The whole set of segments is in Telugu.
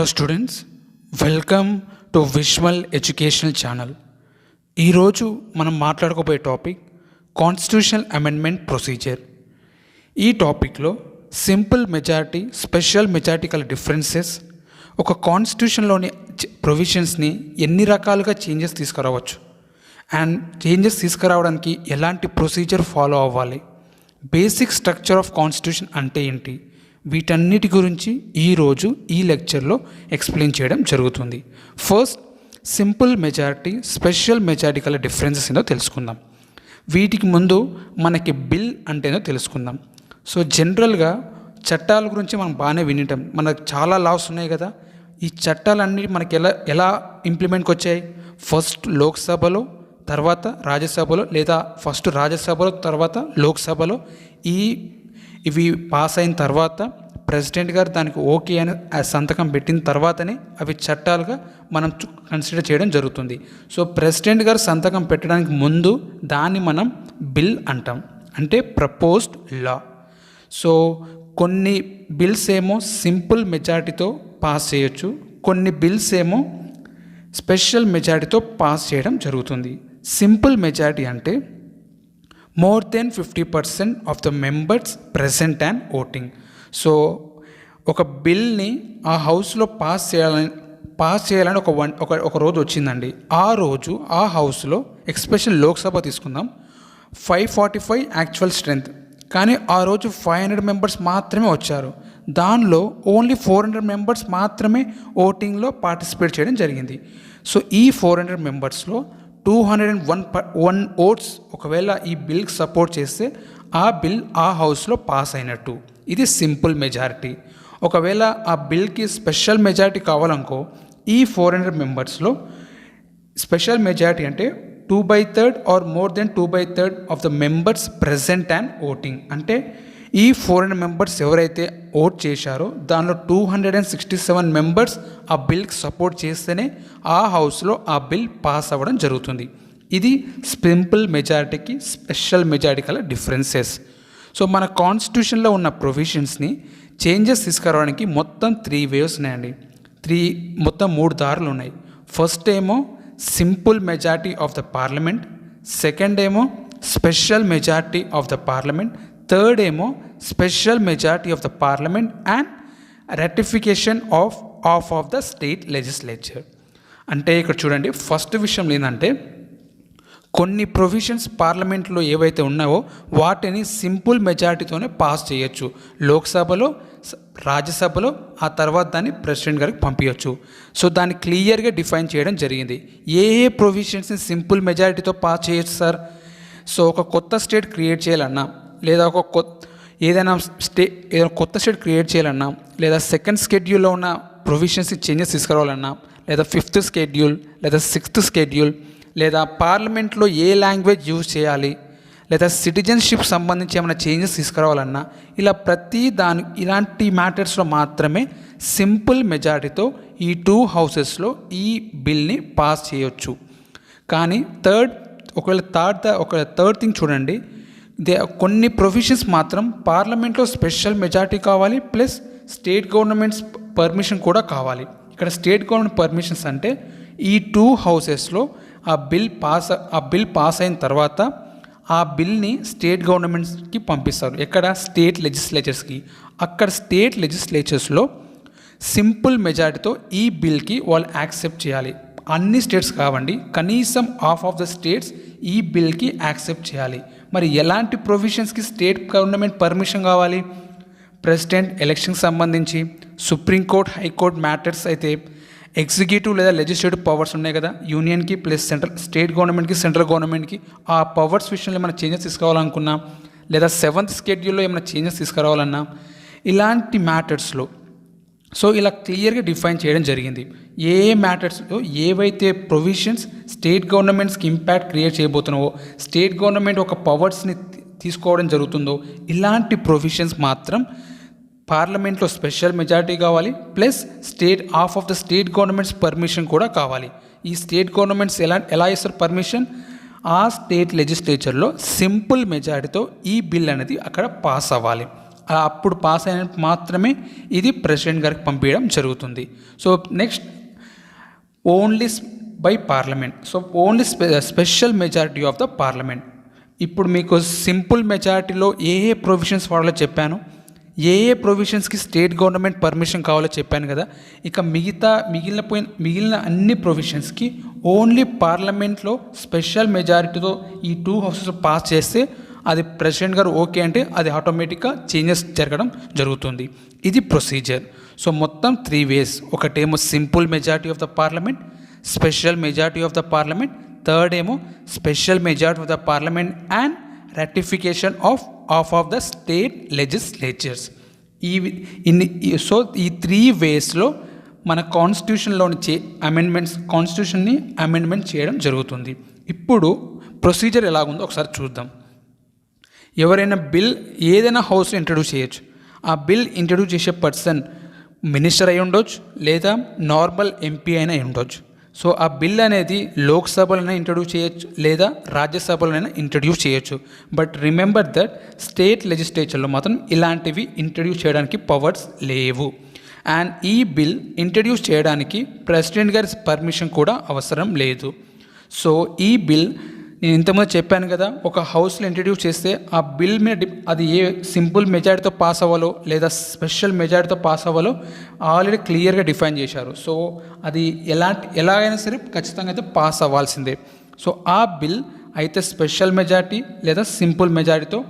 Hello students, welcome to visual educational channel. ఈరోజు మనం మాట్లాడుకోబోయే టాపిక్ కాన్స్టిట్యూషనల్ అమెండ్మెంట్ ప్రొసీజర్. ఈ టాపిక్లో సింపుల్ మెజారిటీ, స్పెషల్ మెజారిటీ గల డిఫరెన్సెస్, ఒక కాన్స్టిట్యూషన్లోని ప్రొవిజన్స్ని ఎన్ని రకాలుగా చేంజెస్ తీసుకురావచ్చు అండ్ చేంజెస్ తీసుకురావడానికి ఎలాంటి ప్రొసీజర్ ఫాలో అవ్వాలి, బేసిక్ స్ట్రక్చర్ ఆఫ్ కాన్స్టిట్యూషన్ అంటే ఏంటి, వీటన్నిటి గురించి ఈరోజు ఈ లెక్చర్లో ఎక్స్ప్లెయిన్ చేయడం జరుగుతుంది. First, simple majority, special majority గల డిఫరెన్సెస్ ఏందో తెలుసుకుందాం. వీటికి ముందు మనకి బిల్ అంటేనో తెలుసుకుందాం. సో జనరల్గా చట్టాల గురించి మనం బాగానే వినటం, మనకు చాలా లాస్ ఉన్నాయి కదా. ఈ చట్టాలన్నీ మనకి ఎలా ఇంప్లిమెంట్కి వచ్చాయి? ఫస్ట్ లోక్సభలో, తర్వాత రాజ్యసభలో, లేదా ఫస్ట్ రాజ్యసభలో తర్వాత లోక్సభలో ఇవి పాస్ అయిన తర్వాత ప్రెసిడెంట్ గారు దానికి ఓకే అని సంతకం పెట్టిన తర్వాతనే అవి చట్టాలుగా మనం కన్సిడర్ చేయడం జరుగుతుంది. సో ప్రెసిడెంట్ గారు సంతకం పెట్టడానికి ముందు దాన్ని మనం బిల్ అంటాం, అంటే ప్రపోజ్డ్ లా. సో కొన్ని బిల్స్ ఏమో సింపుల్ మెజారిటీతో పాస్ చేయొచ్చు, కొన్ని బిల్స్ ఏమో స్పెషల్ మెజారిటీతో పాస్ చేయడం జరుగుతుంది. సింపుల్ మెజారిటీ అంటే more than 50% of the members present and voting. So ఒక బిల్ని ఆ హౌస్లో పాస్ చేయాలని ఒక రోజు వచ్చిందండి. ఆ రోజు ఆ హౌస్లో, ఎక్స్పెషల్ లోక్సభ తీసుకుందాం, 545 యాక్చువల్ స్ట్రెంత్, కానీ ఆ రోజు 500 మెంబర్స్ మాత్రమే వచ్చారు. దానిలో ఓన్లీ 400 మెంబర్స్ మాత్రమే ఓటింగ్లో పార్టిసిపేట్ చేయడం జరిగింది. సో ఈ 400 మెంబర్స్లో 201 ఓట్స్ ఒకవేళ ఈ బిల్కి సపోర్ట్ చేస్తే ఆ బిల్ ఆ హౌస్లో పాస్ అయినట్టు. ఇది సింపుల్ మెజారిటీ. ఒకవేళ ఆ బిల్కి స్పెషల్ మెజారిటీ కావాలనుకో, ఈ 400 మెంబర్స్లో స్పెషల్ మెజారిటీ అంటే 2/3 or more than 2/3 of the members present and voting. అంటే ఈ 400 మెంబర్స్ ఎవరైతే ఓట్ చేశారో దానిలో 267 మెంబర్స్ ఆ బిల్కి సపోర్ట్ చేస్తేనే ఆ హౌస్లో ఆ బిల్ పాస్ అవ్వడం జరుగుతుంది. ఇది సింపుల్ మెజారిటీకి స్పెషల్ మెజారిటీ గల డిఫరెన్సెస్. సో మన కాన్స్టిట్యూషన్లో ఉన్న ప్రొవిజన్స్ని చేంజెస్ తీసుకురావడానికి మొత్తం 3 వేస్ ఉన్నాయండి. మొత్తం 3 దారులు ఉన్నాయి. ఫస్ట్ ఏమో simple majority of the parliament, second ఏమో special majority of the parliament, third ఏమో special majority of the parliament and ratification of the state legislature. అంటే ఇక్కడ చూడండి, ఫస్ట్ విషయం ఏంటంటే కొన్ని ప్రొవిజన్స్ పార్లమెంట్లో ఏవైతే ఉన్నావో వాటిని సింపుల్ మెజారిటీతోనే పాస్ చేయొచ్చు. లోక్సభలో, రాజ్యసభలో, ఆ తర్వాత దాన్ని ప్రెసిడెంట్ గారికి పంపించవచ్చు. సో దాన్ని క్లియర్గా డిఫైన్ చేయడం జరిగింది. ఏ ప్రొవిజన్స్ని సింపుల్ మెజారిటీతో పాస్ చేయొచ్చు సార్? సో ఒక కొత్త స్టేట్ క్రియేట్ చేయాలన్నా, లేదా ఏదైనా కొత్త స్టేట్ క్రియేట్ చేయాలన్నా, లేదా సెకండ్ స్కెడ్యూల్లో ఉన్న ప్రొవిజన్స్ని చేంజెస్ తీసుకురావాలన్నా, లేదా 5th స్కెడ్యూల్, లేదా 6th స్కెడ్యూల్, లేదా పార్లమెంట్లో ఏ లాంగ్వేజ్ యూజ్ చేయాలి, లేదా సిటిజన్షిప్ సంబంధించి ఏమైనా చేంజెస్ తీసుకురావాలన్నా, ఇలా ఇలాంటి మ్యాటర్స్లో మాత్రమే సింపుల్ మెజారిటీతో ఈ 2 హౌసెస్లో ఈ బిల్ని పాస్ చేయొచ్చు. కానీ ఒకవేళ థర్డ్ థింగ్ చూడండి, కొన్ని ప్రొవిజన్స్ మాత్రం పార్లమెంట్లో స్పెషల్ మెజారిటీ కావాలి, ప్లస్ స్టేట్ గవర్నమెంట్స్ పర్మిషన్ కూడా కావాలి. ఇక్కడ స్టేట్ గవర్నమెంట్ పర్మిషన్స్ అంటే ఈ 2 హౌసెస్లో ఆ బిల్ పాస్ అయిన తర్వాత ఆ బిల్ని స్టేట్ గవర్నమెంట్స్కి పంపిస్తారు. ఎక్కడ? స్టేట్ లెజిస్లేచర్స్కి. అక్కడ స్టేట్ లెజిస్లేచర్స్లో సింపుల్ మెజారిటీతో ఈ బిల్కి వాళ్ళు యాక్సెప్ట్ చేయాలి. అన్ని స్టేట్స్ కావండి, కనీసం హాఫ్ ఆఫ్ ద స్టేట్స్ ఈ బిల్కి యాక్సెప్ట్ చేయాలి. మరి ఎలాంటి ప్రొవిజన్స్కి స్టేట్ గవర్నమెంట్ పర్మిషన్ కావాలి? ప్రెసిడెంట్ ఎలక్షన్కి సంబంధించి, సుప్రీంకోర్టు, హైకోర్టు మ్యాటర్స్ అయితే ఎగ్జిక్యూటివ్ లేదా లెజిస్లేటివ్ పవర్స్ ఉన్నాయి కదా, యూనియన్కి ప్లస్ స్టేట్ గవర్నమెంట్కి, సెంట్రల్ గవర్నమెంట్కి. ఆ పవర్స్ విషయంలో ఏమైనా చేంజెస్ తీసుకురావాలనుకున్నా, లేదా 7th స్కెడ్యూల్లో ఏమైనా చేంజెస్ తీసుకురావాలన్నా, ఇలాంటి మ్యాటర్స్లో సో ఇలా క్లియర్గా డిఫైన్ చేయడం జరిగింది. ఏ మ్యాటర్స్లో ఏవైతే ప్రొవిజన్స్ స్టేట్ గవర్నమెంట్స్కి ఇంపాక్ట్ క్రియేట్ చేయబోతున్నావో, స్టేట్ గవర్నమెంట్ ఒక పవర్స్ని తీసుకోవడం జరుగుతుందో, ఇలాంటి ప్రొవిజన్స్ మాత్రం పార్లమెంట్లో స్పెషల్ మెజారిటీ కావాలి, plus half of the state governments permission కూడా కావాలి. ఈ స్టేట్ గవర్నమెంట్స్ ఎలా ఇస్తారు పర్మిషన్? ఆ స్టేట్ లెజిస్లేచర్లో సింపుల్ మెజారిటీతో ఈ బిల్ అనేది అక్కడ పాస్ అవ్వాలి. అప్పుడు పాస్ అయిన మాత్రమే ఇది ప్రెసిడెంట్ గారికి పంపించడం జరుగుతుంది. So next only by parliament. So only special majority of the parliament. ఇప్పుడు మీకు సింపుల్ మెజారిటీలో ఏ ప్రొవిజన్స్ వాడాలో చెప్పాను, ఏ ప్రొవిజన్స్కి స్టేట్ గవర్నమెంట్ పర్మిషన్ కావాలో చెప్పాను కదా. ఇక మిగిలిన అన్ని ప్రొవిజన్స్కి ఓన్లీ పార్లమెంట్లో స్పెషల్ మెజారిటీతో ఈ 2 హౌసెస్ పాస్ చేస్తే అది ప్రెసిడెంట్ గారు ఓకే అంటే అది ఆటోమేటిక్గా చేంజెస్ జరగడం జరుగుతుంది. ఇది ప్రొసీజర్. సో మొత్తం 3 ways. ఒకటేమో simple majority of the parliament, special majority of the parliament, third ఏమో special majority of the parliament and ratification of the state legislatures. So ఈ 3 waysలో మన కాన్స్టిట్యూషన్లోని కాన్స్టిట్యూషన్ని అమెండ్మెంట్ చేయడం జరుగుతుంది. ఇప్పుడు ప్రొసీజర్ ఎలాగుందో ఒకసారి చూద్దాం. ఎవరైనా బిల్ ఏదైనా హౌస్లో ఇంట్రడ్యూస్ చేయొచ్చు. ఆ బిల్ ఇంట్రడ్యూస్ చేసే పర్సన్ మినిస్టర్ అయి ఉండొచ్చు, లేదా నార్మల్ ఎంపీ అయినా అయి ఉండొచ్చు. సో ఆ బిల్ అనేది లోక్సభలోనైనా ఇంట్రడ్యూస్ చేయొచ్చు, లేదా రాజ్యసభలోనైనా ఇంట్రడ్యూస్ చేయొచ్చు. బట్ రిమెంబర్ దట్ స్టేట్ లెజిస్లేచర్లో మాత్రం ఇలాంటివి ఇంట్రడ్యూస్ చేయడానికి పవర్స్ లేవు. అండ్ ఈ బిల్ ఇంట్రడ్యూస్ చేయడానికి ప్రెసిడెంట్ గారి పర్మిషన్ కూడా అవసరం లేదు. సో ఈ బిల్ నేను ఇంతకుముందు చెప్పాను కదా, ఒక హౌస్లో ఇంట్రడ్యూస్ చేస్తే ఆ బిల్ మీద అది ఏ సింపుల్ మెజారిటీతో పాస్ అవ్వాలో లేదా స్పెషల్ మెజారిటీతో పాస్ అవ్వాలో ఆల్రెడీ క్లియర్గా డిఫైన్ చేశారు. సో అది ఎలాగైనా సరే ఖచ్చితంగా అయితే పాస్ అవ్వాల్సిందే. సో ఆ బిల్ అయితే స్పెషల్ మెజారిటీ లేదా సింపుల్ మెజారిటీతో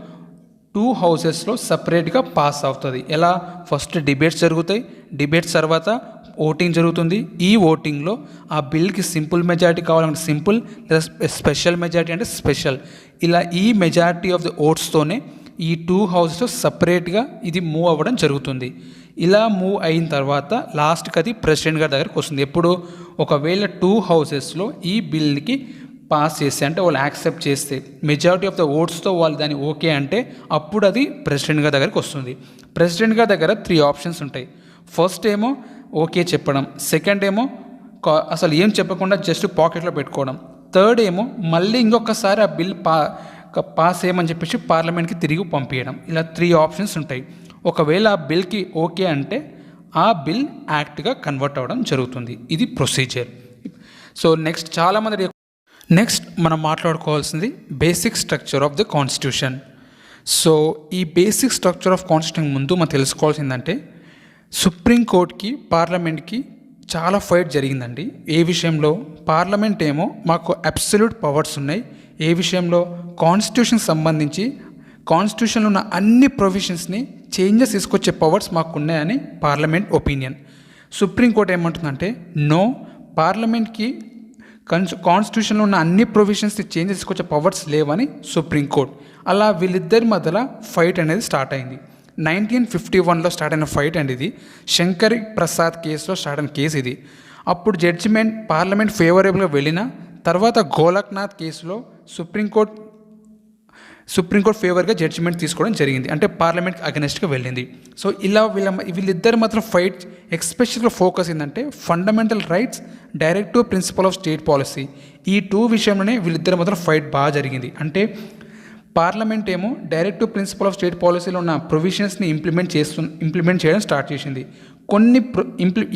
2 హౌసెస్లో సపరేట్గా పాస్ అవుతుంది. ఎలా? ఫస్ట్ డిబేట్స్ జరుగుతాయి, డిబేట్స్ తర్వాత ఓటింగ్ జరుగుతుంది. ఈ ఓటింగ్లో ఆ బిల్కి సింపుల్ మెజారిటీ కావాలంటే సింపుల్, లేదా స్పెషల్ మెజారిటీ అంటే స్పెషల్. ఇలా ఈ మెజారిటీ ఆఫ్ ది ఓట్స్తోనే ఈ 2 హౌసెస్ సపరేట్గా ఇది మూవ్ అవ్వడం జరుగుతుంది. ఇలా మూవ్ అయిన తర్వాత లాస్ట్కి అది ప్రెసిడెంట్ గారి దగ్గరికి వస్తుంది. ఎప్పుడు? ఒకవేళ 2 హౌసెస్లో ఈ బిల్కి పాస్ చేస్తే, అంటే వాళ్ళు యాక్సెప్ట్ చేస్తే, మెజారిటీ ఆఫ్ ద ఓట్స్తో వాళ్ళు దాన్ని ఓకే అంటే అప్పుడు అది ప్రెసిడెంట్ గారి దగ్గరికి వస్తుంది. ప్రెసిడెంట్ గారి దగ్గర 3 ఆప్షన్స్ ఉంటాయి. ఫస్ట్ ఏమో ఓకే చెప్పడం, సెకండ్ ఏమో అసలు ఏం చెప్పకుండా జస్ట్ పాకెట్లో పెట్టుకోవడం, థర్డ్ ఏమో మళ్ళీ ఇంకొకసారి ఆ బిల్ పాస్ చేయమని చెప్పేసి పార్లమెంట్కి తిరిగి పంపించడం. ఇలా 3 ఆప్షన్స్ ఉంటాయి. ఒకవేళ ఆ బిల్కి ఓకే అంటే ఆ బిల్ యాక్ట్గా కన్వర్ట్ అవ్వడం జరుగుతుంది. ఇది ప్రొసీజర్. సో నెక్స్ట్ మనం మాట్లాడుకోవాల్సింది basic structure of the constitution. So ఈ బేసిక్ స్ట్రక్చర్ ఆఫ్ కాన్స్టిట్యూషన్ ముందు మనం తెలుసుకోవాల్సిందంటే సుప్రీంకోర్టుకి పార్లమెంట్కి చాలా ఫైట్ జరిగిందండి. ఏ విషయంలో? పార్లమెంట్ ఏమో మాకు అబ్సల్యూట్ పవర్స్ ఉన్నాయి. ఏ విషయంలో? కాన్స్టిట్యూషన్కి సంబంధించి కాన్స్టిట్యూషన్లో ఉన్న అన్ని ప్రొవిజన్స్ని చేంజెస్ తీసుకొచ్చే పవర్స్ మాకు ఉన్నాయని పార్లమెంట్ ఒపీనియన్. సుప్రీంకోర్టు ఏమంటుందంటే నో, పార్లమెంట్కి కాన్స్టిట్యూషన్లో ఉన్న అన్ని ప్రొవిజన్స్ని చేంజెస్ తీసుకొచ్చే పవర్స్ లేవని సుప్రీంకోర్టు. అలా వీళ్ళిద్దరి మధ్యలో ఫైట్ అనేది స్టార్ట్ అయింది. 1951లో స్టార్ట్ అయిన ఫైట్ అండి ఇది. శంకర్ ప్రసాద్ కేసులో స్టార్ట్ అయిన కేసు ఇది. అప్పుడు జడ్జిమెంట్ పార్లమెంట్ ఫేవరబుల్గా వెళ్ళిన తర్వాత గోలక్నాథ్ కేసులో సుప్రీంకోర్టు ఫేవర్గా జడ్జిమెంట్ తీసుకోవడం జరిగింది. అంటే పార్లమెంట్కి అగెనెస్ట్గా వెళ్ళింది. సో ఇలా వీళ్ళిద్దరు మాత్రం ఫైట్ ఎక్స్పెషల్గా ఫోకస్ ఏంటంటే fundamental rights, directive principle of state policy. ఈ 2 విషయంలోనే వీళ్ళిద్దరు మాత్రం ఫైట్ బాగా జరిగింది. అంటే పార్లమెంట్ ఏమో డైరెక్టివ్ ప్రిన్సిపల్ ఆఫ్ స్టేట్ పాలసీలో ఉన్న ప్రొవిజన్స్ని ఇంప్లిమెంట్ చేయడం స్టార్ట్ చేసింది.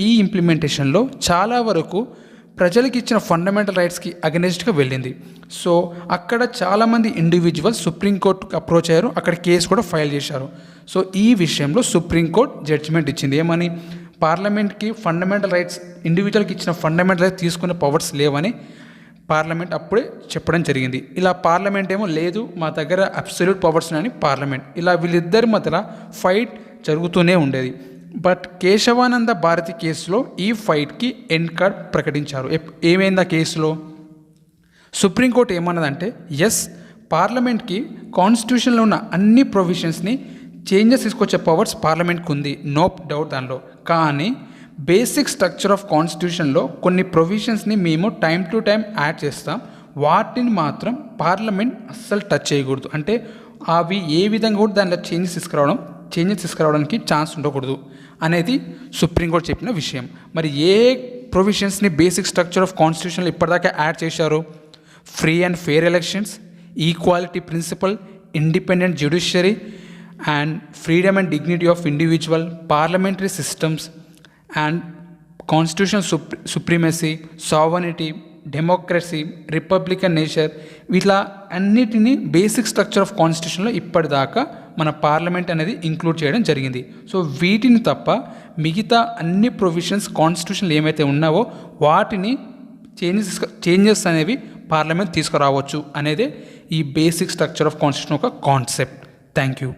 ఈ ఇంప్లిమెంటేషన్లో చాలా వరకు ప్రజలకు ఇచ్చిన ఫండమెంటల్ రైట్స్కి అగెనెస్ట్గా వెళ్ళింది. సో అక్కడ చాలామంది ఇండివిజువల్స్ సుప్రీంకోర్టుకి అప్రోచ్ అయ్యారు, అక్కడ కేసు కూడా ఫైల్ చేశారు. సో ఈ విషయంలో సుప్రీంకోర్టు జడ్జిమెంట్ ఇచ్చింది. ఏమని? పార్లమెంట్కి ఫండమెంటల్ రైట్స్, ఇండివిజువల్కి ఇచ్చిన ఫండమెంటల్ రైట్స్ తీసుకునే పవర్స్ లేవని పార్లమెంట్ అప్పుడే చెప్పడం జరిగింది. ఇలా పార్లమెంట్ ఏమో లేదు, మా దగ్గర అబ్సల్యూట్ పవర్స్ ఉన్నాయని పార్లమెంట్. ఇలా వీళ్ళిద్దరి మధ్యలో ఫైట్ జరుగుతూనే ఉండేది. బట్ కేశవానంద భారతి కేసులో ఈ ఫైట్కి ఎండ్ కార్డ్ ప్రకటించారు. ఏమైంది ఆ కేసులో? సుప్రీంకోర్టు ఏమన్నదంటే ఎస్, పార్లమెంట్కి కాన్స్టిట్యూషన్లో ఉన్న అన్ని ప్రొవిజన్స్ని చేంజెస్ తీసుకొచ్చే పవర్స్ పార్లమెంట్కి ఉంది, నో డౌట్ దానిలో. కానీ బేసిక్ స్ట్రక్చర్ ఆఫ్ కాన్స్టిట్యూషన్లో కొన్ని ప్రొవిజన్స్ని మేము టైం టు టైం యాడ్ చేస్తాం, వాటిని మాత్రం పార్లమెంట్ అస్సలు టచ్ చేయకూడదు. అంటే అవి ఏ విధంగా కూడా దానిలో చేంజెస్ తీసుకురావడానికి ఛాన్స్ ఉండకూడదు అనేది సుప్రీంకోర్టు చెప్పిన విషయం. మరి ఏ ప్రొవిజన్స్ని బేసిక్ స్ట్రక్చర్ ఆఫ్ కాన్స్టిట్యూషన్లో ఇప్పటిదాకా యాడ్ చేశారు? Free and fair elections, equality principle, independent judiciary and freedom and dignity of individual, parliamentary systems and constitutional supremacy, sovereignty, democracy, Republican nature, ఇట్లా అన్నిటినీ బేసిక్ స్ట్రక్చర్ ఆఫ్ కాన్స్టిట్యూషన్లో ఇప్పటిదాకా మన పార్లమెంట్ అనేది ఇంక్లూడ్ చేయడం జరిగింది. సో వీటిని తప్ప మిగతా అన్ని ప్రొవిజన్స్ కాన్స్టిట్యూషన్లు ఏమైతే ఉన్నావో వాటిని చేంజెస్ అనేవి పార్లమెంట్ తీసుకురావచ్చు అనేదే ఈ బేసిక్ స్ట్రక్చర్ ఆఫ్ కాన్స్టిట్యూషన్ ఒక కాన్సెప్ట్. Thank you.